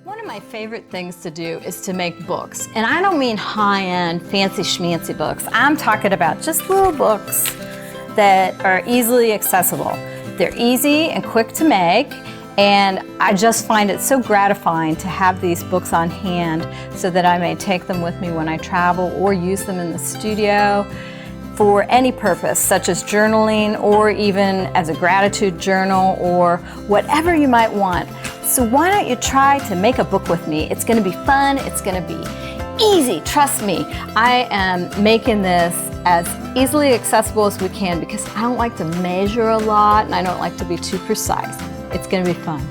One of my favorite things to do is to make books. And I don't mean high-end, fancy schmancy books. I'm talking about just little books that are easily accessible. They're easy and quick to make, and I just find it so gratifying to have these books on hand so that I may take them with me when I travel or use them in the studio for any purpose, such as journaling or even as a gratitude journal or whatever you might want. So why don't you try to make a book with me? It's going to be fun, it's going to be easy, trust me. I am making this as easily accessible as we can because I don't like to measure a lot and I don't like to be too precise. It's going to be fun.